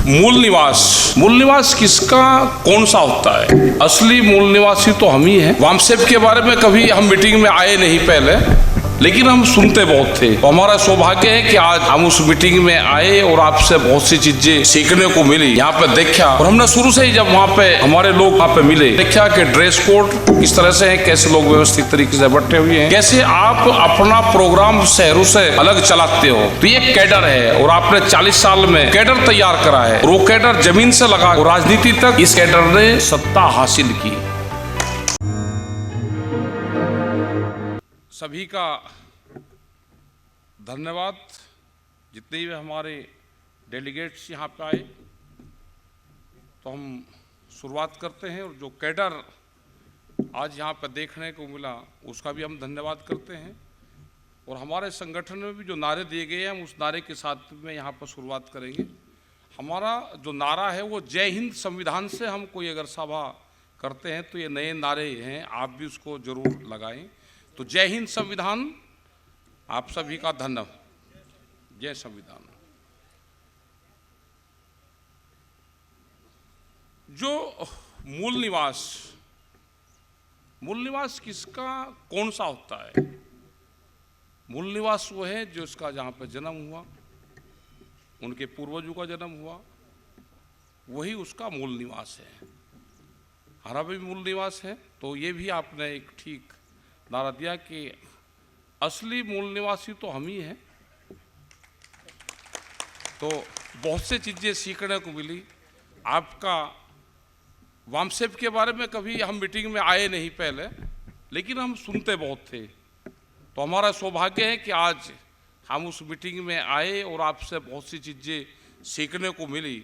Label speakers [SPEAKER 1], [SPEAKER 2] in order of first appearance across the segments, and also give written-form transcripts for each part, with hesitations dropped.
[SPEAKER 1] मूल निवास किसका कौन सा होता है? असली मूल निवासी तो हम ही हैं। वामसेप के बारे में कभी हम मीटिंग में आए नहीं पहले, लेकिन हम सुनते बहुत थे। तो हमारा सौभाग्य है कि आज हम उस मीटिंग में आए और आपसे बहुत सी चीजें सीखने को मिली। यहाँ पे देखा और हमने शुरू से ही जब वहाँ पे हमारे लोग वहाँ पे मिले, देखा कि ड्रेस कोड किस तरह से है, कैसे लोग व्यवस्थित तरीके से बैठे हुए हैं, कैसे आप अपना प्रोग्राम शहरों से अलग चलाते हो। तो ये कैडर है और आपने 40 साल में कैडर तैयार करा है और वो कैडर जमीन से लगा और राजनीति तक इस कैडर ने सत्ता हासिल की। सभी का धन्यवाद। जितने भी हमारे डेलीगेट्स यहाँ पे आए, तो हम शुरुआत करते हैं। और जो कैडर आज यहाँ पे देखने को मिला, उसका भी हम धन्यवाद करते हैं। और हमारे संगठन में भी जो नारे दिए गए हैं, हम उस नारे के साथ में यहाँ पर शुरुआत करेंगे। हमारा जो नारा है वो जय हिंद संविधान से हम कोई अगर सभा करते हैं तो ये नए नारे हैं, आप भी उसको जरूर लगाएं। तो जय हिंद संविधान, आप सभी का धन्यवाद। जय संविधान। जो मूल निवास किसका कौन सा होता है? मूल निवास वो है जो उसका जहाँ पर जन्म हुआ, उनके पूर्वजों का जन्म हुआ, वही उसका मूल निवास है। हमारा भी मूल निवास है। तो ये भी आपने एक ठीक नारा दिया कि असली मूल निवासी तो हम ही हैं। तो बहुत से चीज़ें सीखने को मिली। आपका वामसेप के बारे में कभी हम मीटिंग में आए नहीं पहले, लेकिन हम सुनते बहुत थे। तो हमारा सौभाग्य है कि आज हम उस मीटिंग में आए और आपसे बहुत सी चीज़ें सीखने को मिली।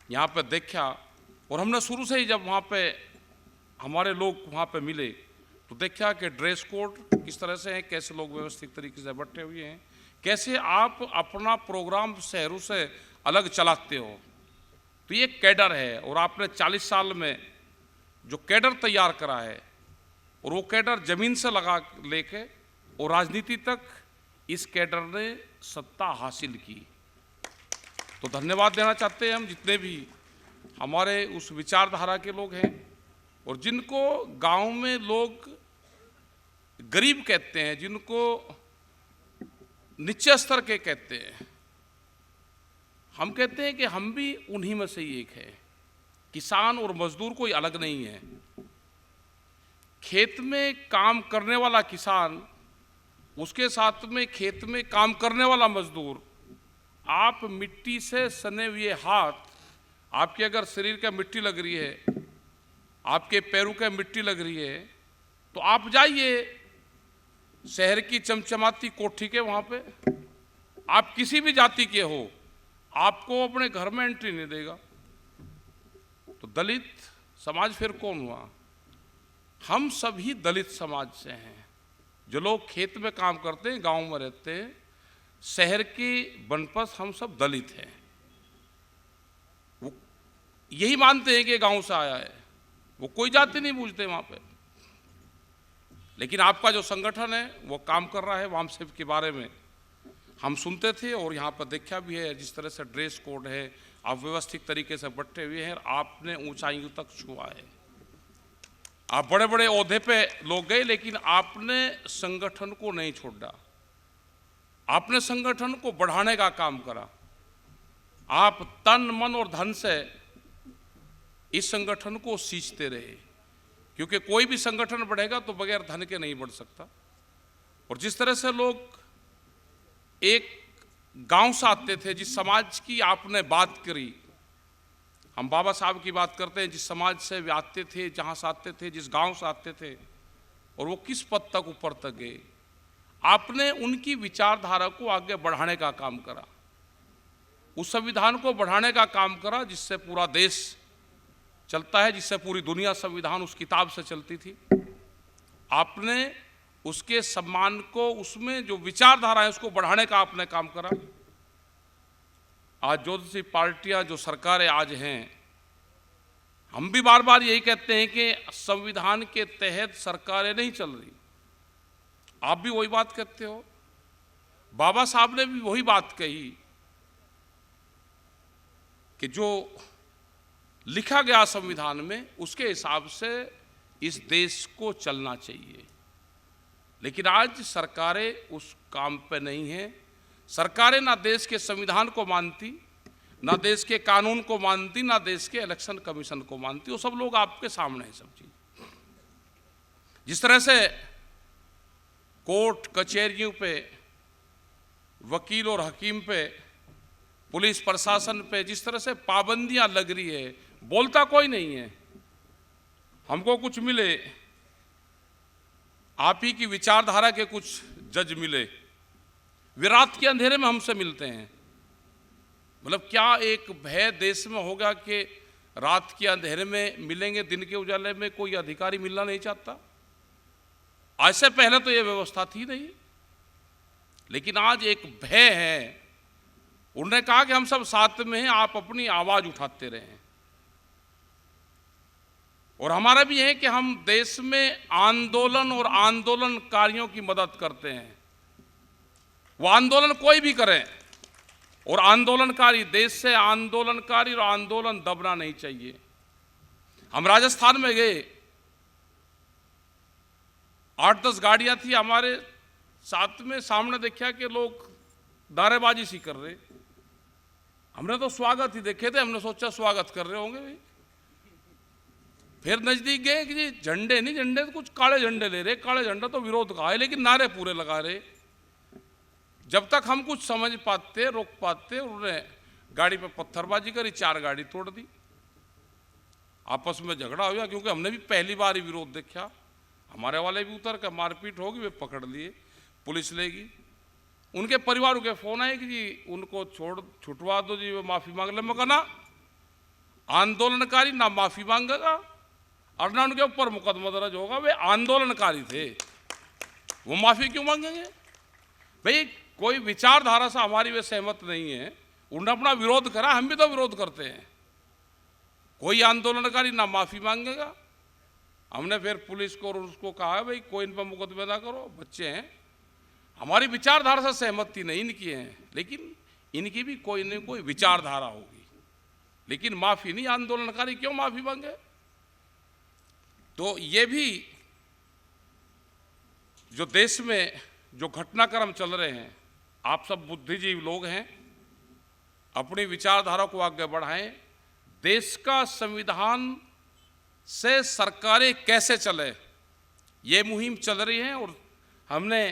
[SPEAKER 1] यहाँ पे देखा और हमने शुरू से ही जब वहाँ पे हमारे लोग वहाँ पे मिले, तो देखा कि ड्रेस कोड किस तरह से है, कैसे लोग व्यवस्थित तरीके से बैठे हुए हैं, कैसे आप अपना प्रोग्राम शहरों से अलग चलाते हो। तो ये कैडर है और आपने 40 साल में जो कैडर तैयार करा है और वो कैडर जमीन से लगा लेके और राजनीति तक इस कैडर ने सत्ता हासिल की। तो धन्यवाद देना चाहते हैं हम जितने भी हमारे उस विचारधारा के लोग हैं और जिनको गांव में लोग गरीब कहते हैं, जिनको निच्चे स्तर के कहते हैं। हम कहते हैं कि हम भी उन्हीं में से ही एक है। किसान और मजदूर कोई अलग नहीं है। खेत में काम करने वाला किसान, उसके साथ में खेत में काम करने वाला मजदूर, आप मिट्टी से सने हुए हाथ, आपके अगर शरीर का मिट्टी लग रही है, आपके पैरों का मिट्टी लग रही है, तो आप जाइए शहर की चमचमाती कोठी के वहाँ पे, आप किसी भी जाति के हो, आपको अपने घर में एंट्री नहीं देगा। तो दलित समाज फिर कौन हुआ? हम सभी दलित समाज से हैं। जो लोग खेत में काम करते हैं, गांव में रहते हैं, शहर की बनपस हम सब दलित हैं। वो यही मानते हैं कि गांव से आया है, वो कोई जाति नहीं पूछते वहाँ पे। लेकिन आपका जो संगठन है वो काम कर रहा है। वामसेप के बारे में हम सुनते थे और यहाँ पर देखा भी है, जिस तरह से ड्रेस कोड है, आप व्यवस्थित तरीके से बैठे हुए हैं, आपने ऊंचाइयों तक छुआ है। आप बड़े बड़े ओहदे पे लोग गए, लेकिन आपने संगठन को नहीं छोड़ा। आपने संगठन को बढ़ाने का काम करा। आप तन मन और धन से इस संगठन को सींचते रहे, क्योंकि कोई भी संगठन बढ़ेगा तो बगैर धन के नहीं बढ़ सकता। और जिस तरह से लोग एक गांव से आते थे, जिस समाज की आपने बात करी, हम बाबा साहब की बात करते हैं, जिस समाज से वे आते थे, जहाँ से आते थे, जिस गांव से आते थे, और वो किस पद तक ऊपर तक गए, आपने उनकी विचारधारा को आगे बढ़ाने का काम करा। उस संविधान को बढ़ाने का काम करा जिससे पूरा देश चलता है, जिससे पूरी दुनिया संविधान उस किताब से चलती थी। आपने उसके सम्मान को, उसमें जो विचारधारा है उसको बढ़ाने का आपने काम करा। आज जो सी पार्टियां, जो सरकारें आज हैं, हम भी बार बार यही कहते हैं कि संविधान के तहत सरकारें नहीं चल रही। आप भी वही बात कहते हो, बाबा साहब ने भी वही बात कही कि जो लिखा गया संविधान में उसके हिसाब से इस देश को चलना चाहिए। लेकिन आज सरकारें उस काम पे नहीं हैं। सरकारें ना देश के संविधान को मानती, ना देश के कानून को मानती, ना देश के इलेक्शन कमीशन को मानती। वो सब लोग आपके सामने है सब चीज। जिस तरह से कोर्ट कचहरियों पे, वकील और हकीम पे, पुलिस प्रशासन पे जिस तरह से पाबंदियां लग रही है, बोलता कोई नहीं है। हमको कुछ मिले, आप ही की विचारधारा के कुछ जज मिले, वे रात के अंधेरे में हमसे मिलते हैं। मतलब क्या एक भय देश में होगा कि रात के अंधेरे में मिलेंगे, दिन के उजाले में कोई अधिकारी मिलना नहीं चाहता? आज से पहले तो ये व्यवस्था थी नहीं, लेकिन आज एक भय है। उन्होंने कहा कि हम सब साथ में हैं, आप अपनी आवाज उठाते रहें। और हमारा भी है कि हम देश में आंदोलन और आंदोलनकारियों की मदद करते हैं। वो आंदोलन कोई भी करे, और आंदोलनकारी, देश से आंदोलनकारी और आंदोलन दबना नहीं चाहिए। हम राजस्थान में गए, 8-10 गाड़ियां थी हमारे साथ में, सामने देखा कि लोग नारेबाजी सी कर रहे। हमने तो स्वागत ही देखे थे, हमने सोचा स्वागत कर रहे होंगे भाई। फिर नजदीक गए कि जी झंडे नहीं, झंडे तो कुछ काले झंडे ले रहे। काले झंडा तो विरोध का है, लेकिन नारे पूरे लगा रहे। जब तक हम कुछ समझ पाते, रोक पाते, उन्होंने गाड़ी पे पत्थरबाजी करी, 4 गाड़ी तोड़ दी। आपस में झगड़ा हुआ, क्योंकि हमने भी पहली बार ही विरोध देखा। हमारे वाले भी उतर कर मारपीट होगी, वे पकड़ लिए, पुलिस लेगी। उनके परिवार के फोन आए कि जी उनको छुटवा दो जी, वो माफी मांग ले। मैं कहना आंदोलनकारी ना माफी मांगेगा और ना उनके ऊपर मुकदमा दर्ज होगा। वे आंदोलनकारी थे, वो माफी क्यों मांगेंगे भाई? कोई विचारधारा से हमारी वे सहमत नहीं है, उन्होंने अपना विरोध करा, हम भी तो विरोध करते हैं। कोई आंदोलनकारी ना माफी मांगेगा। हमने फिर पुलिस को और उसको कहा भाई कोई इन पर मुकदमे ना करो, बच्चे हैं। हमारी विचारधारा से सहमति नहीं इनकी है, लेकिन इनकी भी कोई न कोई विचारधारा होगी। लेकिन माफी नहीं, आंदोलनकारी क्यों माफी मांगे? तो ये भी जो देश में जो घटनाक्रम चल रहे हैं, आप सब बुद्धिजीवी लोग हैं, अपनी विचारधारा को आगे बढ़ाएं। देश का संविधान से सरकारें कैसे चले, ये मुहिम चल रही है। और हमने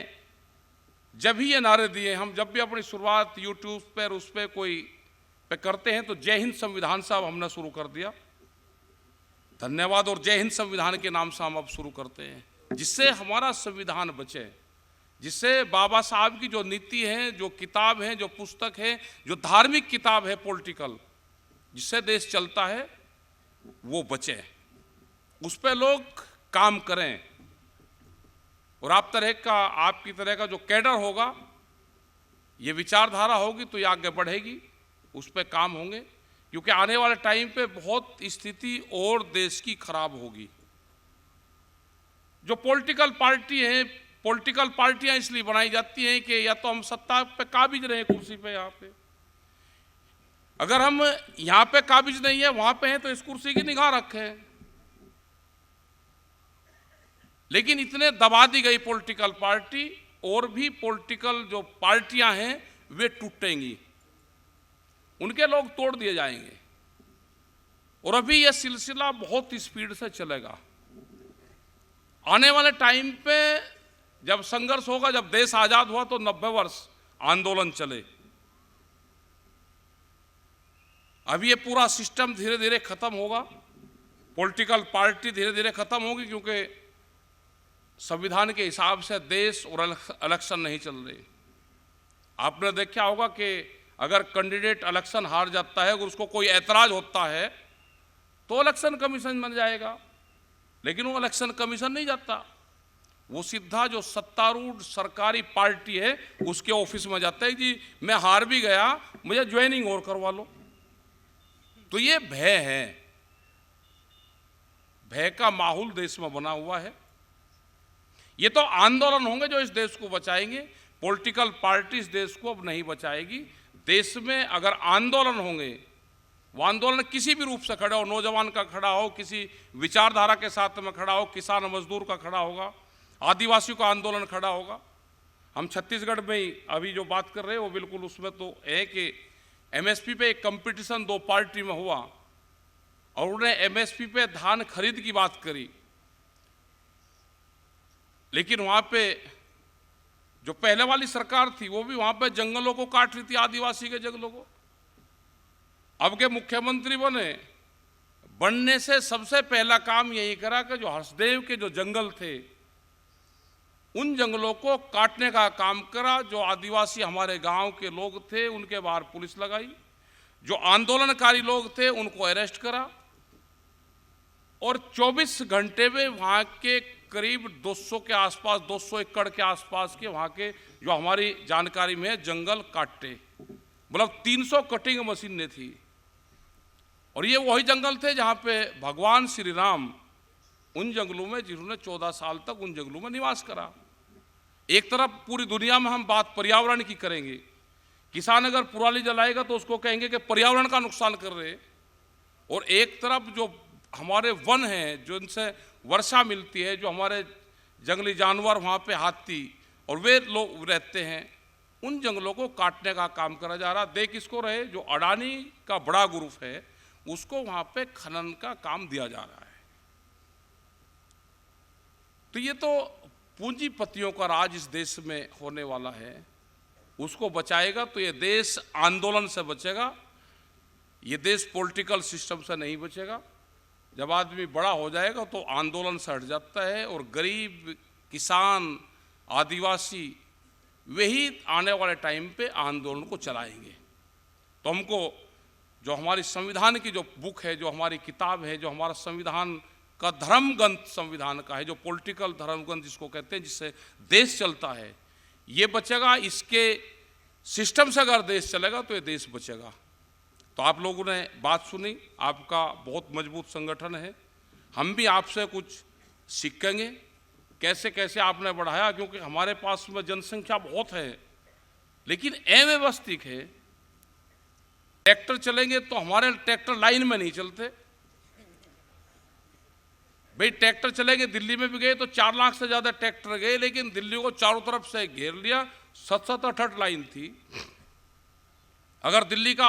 [SPEAKER 1] जब भी ये नारे दिए, हम जब भी अपनी शुरुआत यूट्यूब पर उस पर कोई पे करते हैं तो जय हिंद संविधान साहब हमने शुरू कर दिया। धन्यवाद। और जय हिंद संविधान के नाम से हम अब शुरू करते हैं, जिससे हमारा संविधान बचे, जिससे बाबा साहब की जो नीति है, जो किताब है, जो पुस्तक है, जो धार्मिक किताब है पॉलिटिकल, जिससे देश चलता है, वो बचे, उस पर लोग काम करें। और आपकी तरह का जो कैडर होगा, ये विचारधारा होगी तो ये आगे बढ़ेगी, उस पर काम होंगे। क्योंकि आने वाले टाइम पे बहुत स्थिति और देश की खराब होगी। जो पॉलिटिकल पार्टी है, पॉलिटिकल पार्टियां इसलिए बनाई जाती हैं कि या तो हम सत्ता पे काबिज रहे, कुर्सी पे, यहाँ पे। अगर हम यहाँ पे काबिज नहीं है, वहां पे हैं, तो इस कुर्सी की निगाह रखें। लेकिन इतने दबा दी गई पॉलिटिकल पार्टी, और भी पॉलिटिकल जो पार्टियां हैं वे टूटेंगी, उनके लोग तोड़ दिए जाएंगे। और अभी यह सिलसिला बहुत स्पीड से चलेगा। आने वाले टाइम पे जब संघर्ष होगा, जब देश आजाद हुआ तो 90 वर्ष आंदोलन चले। अभी ये पूरा सिस्टम धीरे धीरे खत्म होगा, पॉलिटिकल पार्टी धीरे धीरे खत्म होगी, क्योंकि संविधान के हिसाब से देश और इलेक्शन नहीं चल रहे। आपने देखा होगा कि अगर कैंडिडेट इलेक्शन हार जाता है, अगर उसको कोई ऐतराज होता है तो इलेक्शन कमीशन बन जाएगा। लेकिन वो इलेक्शन कमीशन नहीं जाता, वो सीधा जो सत्तारूढ़ सरकारी पार्टी है उसके ऑफिस में जाता है, जी मैं हार भी गया, मुझे ज्वाइनिंग और करवा लो। तो ये भय है, भय का माहौल देश में बना हुआ है। ये तो आंदोलन होंगे जो इस देश को बचाएंगे, पॉलिटिकल पार्टी इस देश को अब नहीं बचाएगी। देश में अगर आंदोलन होंगे वो आंदोलन किसी भी रूप से खड़ा हो, नौजवान का खड़ा हो, किसी विचारधारा के साथ में खड़ा हो, किसान मजदूर का खड़ा होगा, आदिवासियों का आंदोलन खड़ा होगा। हम छत्तीसगढ़ में ही अभी जो बात कर रहे हैं वो बिल्कुल उसमें तो है कि एमएसपी पे एक कंपटीशन दो पार्टी में हुआ और उन्होंने एमएसपी पे धान खरीद की बात करी, लेकिन वहाँ पे जो पहले वाली सरकार थी वो भी वहाँ पे जंगलों को काट रही थी, आदिवासी के जंगलों को। अब के मुख्यमंत्री बनने से सबसे पहला काम यही करा कि जो हसदेव के जो जंगल थे उन जंगलों को काटने का काम करा। जो आदिवासी हमारे गांव के लोग थे उनके बाहर पुलिस लगाई, जो आंदोलनकारी लोग थे उनको अरेस्ट करा और 24 घंटे में वहाँ के करीब 200 के आसपास, 200 एकड़ के आसपास के वहाँ के जो हमारी जानकारी में जंगल काटे, मतलब 300 कटिंग मशीनें थी। और ये वही जंगल थे जहाँ पे भगवान श्री राम उन जंगलों में, जिन्होंने 14 साल तक उन जंगलों में निवास करा। एक तरफ पूरी दुनिया में हम बात पर्यावरण की करेंगे, किसान अगर पुराली जलाएगा तो उसको कहेंगे कि पर्यावरण का नुकसान कर रहे, और एक तरफ जो हमारे वन हैं, जो इनसे वर्षा मिलती है, जो हमारे जंगली जानवर वहाँ पे हाथी और वे लोग रहते हैं, उन जंगलों को काटने का काम करा जा रहा। देख इसको रहे, जो अडानी का बड़ा ग्रुप है उसको वहाँ पे खनन का काम दिया जा रहा है। तो ये तो पूंजीपतियों का राज इस देश में होने वाला है। उसको बचाएगा तो ये देश आंदोलन से बचेगा, ये देश पॉलिटिकल सिस्टम से नहीं बचेगा। जब आदमी बड़ा हो जाएगा तो आंदोलन से हट जाता है और गरीब, किसान, आदिवासी वही आने वाले टाइम पे आंदोलन को चलाएंगे। तो हमको जो हमारी संविधान की जो बुक है, जो हमारी किताब है, जो हमारा संविधान का धर्म ग्रंथ संविधान का है, जो पॉलिटिकल धर्म ग्रंथ जिसको कहते हैं, जिससे देश चलता है, ये बचेगा। इसके सिस्टम से अगर देश चलेगा तो ये देश बचेगा। तो आप लोगों ने बात सुनी, आपका बहुत मजबूत संगठन है, हम भी आपसे कुछ सीखेंगे कैसे कैसे आपने बढ़ाया, क्योंकि हमारे पास में जनसंख्या बहुत है लेकिन अव्यवस्थित है। ट्रैक्टर चलेंगे तो हमारे ट्रैक्टर लाइन में नहीं चलते भाई। ट्रैक्टर चलेंगे, दिल्ली में भी गए तो 4 लाख से ज़्यादा ट्रैक्टर गए, लेकिन दिल्ली को चारों तरफ से घेर लिया, 7-8 लाइन थी। अगर दिल्ली का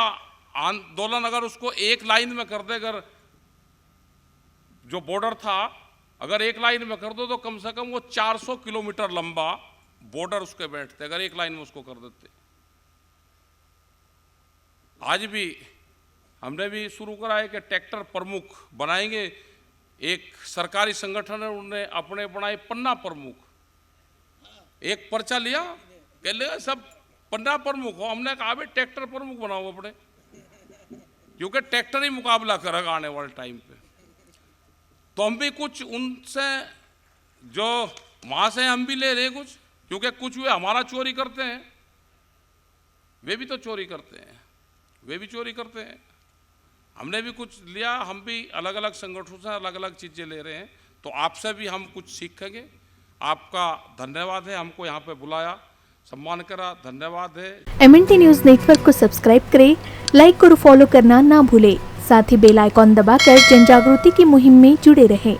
[SPEAKER 1] आंदोलन अगर उसको एक लाइन में कर दे, अगर जो बॉर्डर था अगर एक लाइन में कर दो तो कम से कम वो 400 किलोमीटर लंबा बॉर्डर उसके बैठते, अगर एक लाइन में उसको कर देते। आज भी हमने भी शुरू करा है कि ट्रैक्टर प्रमुख बनाएंगे। एक सरकारी संगठन है, उन्होंने अपने बनाए पन्ना प्रमुख। एक पर्चा लिया, कह लिया सब पन्ना प्रमुख हो। हमने कहा भाई ट्रैक्टर प्रमुख बनाओ अपने, क्योंकि ट्रैक्टर ही मुकाबला करेगा आने वाले टाइम पे। तो हम भी कुछ उनसे जो वहाँ से हम भी ले रहे कुछ, क्योंकि कुछ वे हमारा चोरी करते हैं, वे भी तो चोरी करते हैं, वे भी चोरी करते हैं। हमने भी कुछ लिया, हम भी अलग अलग संगठनों से अलग अलग चीज़ें ले रहे हैं। तो आपसे भी हम कुछ सीखेंगे। आपका धन्यवाद है, हमको यहाँ पे बुलाया, सम्मान करा, धन्यवाद है।
[SPEAKER 2] MNT न्यूज़ नेटवर्क को सब्सक्राइब करें, लाइक और फॉलो करना ना भूलें। साथ ही बेल आइकॉन दबाकर जन जागृति की मुहिम में जुड़े रहें।